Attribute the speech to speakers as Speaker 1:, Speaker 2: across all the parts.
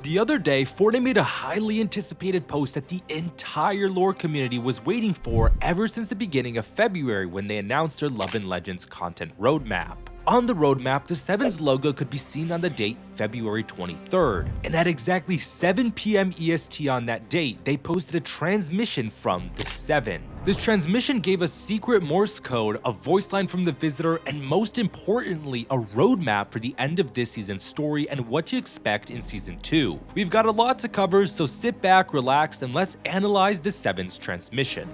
Speaker 1: The other day, Fortnite made a highly anticipated post that the entire lore community was waiting for ever since the beginning of February when they announced their Love and Legends content roadmap. On the roadmap, the Seven's logo could be seen on the date February 23rd, and at exactly 7 PM EST on that date, they posted a transmission from the Seven. This transmission gave us secret Morse code, a voice line from the visitor, and most importantly, a roadmap for the end of this season's story and what to expect in Season 2. We've got a lot to cover, so sit back, relax, and let's analyze the Seven's transmission.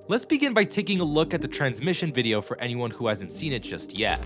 Speaker 1: Let's begin by taking a look at the transmission video for anyone who hasn't seen it just yet.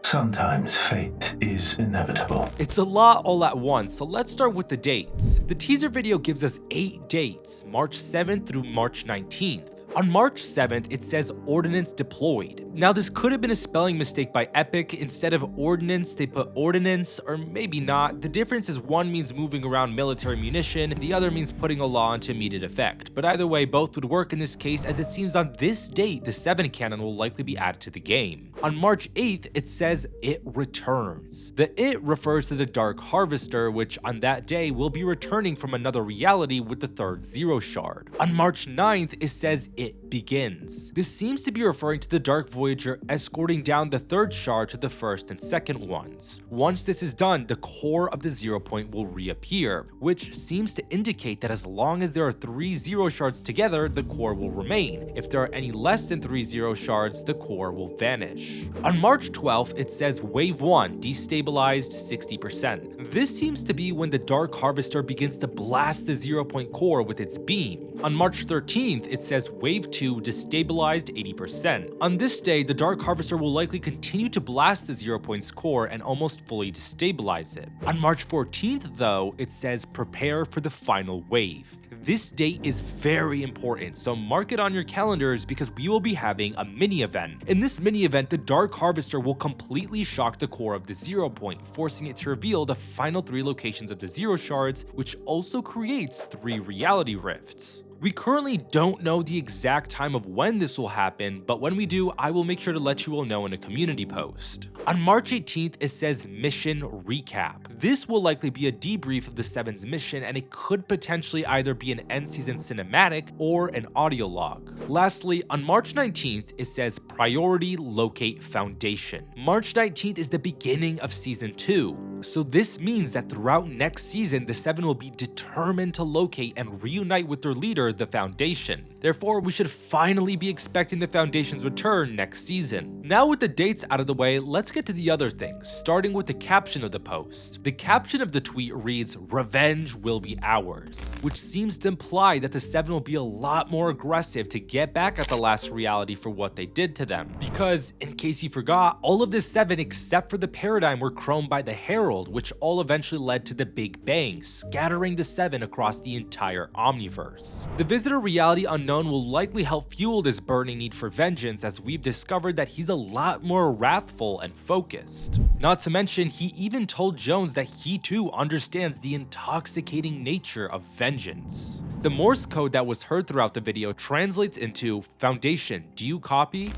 Speaker 2: Sometimes fate is inevitable.
Speaker 1: It's a lot all at once, so let's start with the dates. The teaser video gives us 8 dates, March 7th through March 19th. On March 7th, it says Ordnance Deployed. Now this could have been a spelling mistake by Epic. Instead of ordnance, they put ordinance, or maybe not. The difference is one means moving around military munition, the other means putting a law into immediate effect. But either way, both would work in this case, as it seems on this date, the 7 canon will likely be added to the game. On March 8th, it says It Returns. The It refers to the Dark Harvester, which on that day will be returning from another reality with the 3rd Zero Shard. On March 9th, it says It Begins. This seems to be referring to the Dark Voyager escorting down the 3rd shard to the 1st and 2nd ones. Once this is done, the core of the 0 point will reappear, which seems to indicate that as long as there are 3 0 shards together, the core will remain. If there are any less than 3 0 shards, the core will vanish. On March 12th, it says Wave 1 destabilized 60%. This seems to be when the Dark Harvester begins to blast the 0 point core with its beam. On March 13th, it says Wave 2 destabilized 80%. On this day, the Dark Harvester will likely continue to blast the 0 point's core and almost fully destabilize it. On March 14th, though, it says prepare for the final wave. This date is very important, so mark it on your calendars because we will be having a mini event. In this mini event, the Dark Harvester will completely shock the core of the 0 point, forcing it to reveal the final 3 locations of the 0 shards, which also creates 3 reality rifts. We currently don't know the exact time of when this will happen, but when we do, I will make sure to let you all know in a community post. On March 18th, it says Mission Recap. This will likely be a debrief of the 7's mission, and it could potentially either be an end-season cinematic or an audio log. Lastly, on March 19th, it says Priority Locate Foundation. March 19th is the beginning of Season 2, so this means that throughout next season, the 7 will be determined to locate and reunite with their leader, the Foundation. Therefore, we should finally be expecting the Foundation's return next season. Now with the dates out of the way, let's get to the other things, starting with the caption of the post. The caption of the tweet reads, "Revenge will be ours," which seems to imply that the 7 will be a lot more aggressive to get back at the last reality for what they did to them. Because, in case you forgot, all of the 7 except for the Paradigm were chromed by the Herald, which all eventually led to the Big Bang, scattering the 7 across the entire Omniverse. The Visitor Reality Unknown will likely help fuel this burning need for vengeance, as we've discovered that he's a lot more wrathful and focused. Not to mention, he even told Jones that he too understands the intoxicating nature of vengeance. The Morse code that was heard throughout the video translates into, "Foundation, do you copy?"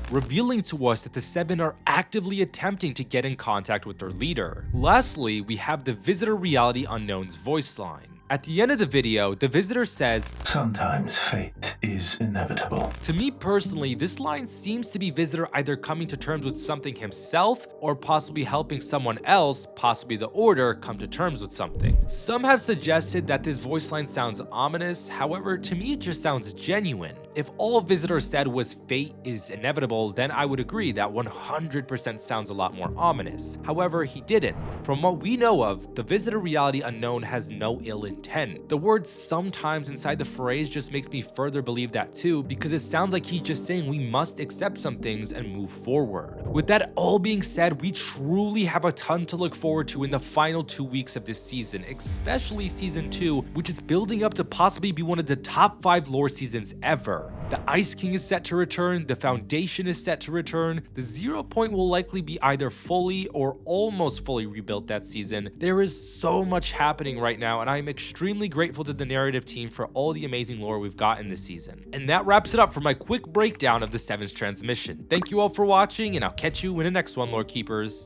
Speaker 1: Revealing to us that the 7 are actively attempting to get in contact with their leader. Lastly, we have the Visitor Reality Unknown's voice line. At the end of the video, the visitor says,
Speaker 2: "Sometimes fate is inevitable."
Speaker 1: To me personally, this line seems to be Visitor either coming to terms with something himself or possibly helping someone else, possibly the Order, come to terms with something. Some have suggested that this voice line sounds ominous, however, to me it just sounds genuine. If all Visitor said was fate is inevitable, then I would agree that 100% sounds a lot more ominous. However, he didn't. From what we know of, the Visitor Reality Unknown has no ill intent. The word "sometimes" inside the phrase just makes me further believe that too, because it sounds like he's just saying we must accept some things and move forward. With that all being said, we truly have a ton to look forward to in the final 2 weeks of this season, especially season 2, which is building up to possibly be one of the top 5 lore seasons ever. The Ice King is set to return, the Foundation is set to return, the 0 Point will likely be either fully or almost fully rebuilt that season. There is so much happening right now, and I am extremely grateful to the narrative team for all the amazing lore we've gotten this season. And that wraps it up for my quick breakdown of the 7th transmission. Thank you all for watching, and I'll catch you in the next one, Lore Keepers.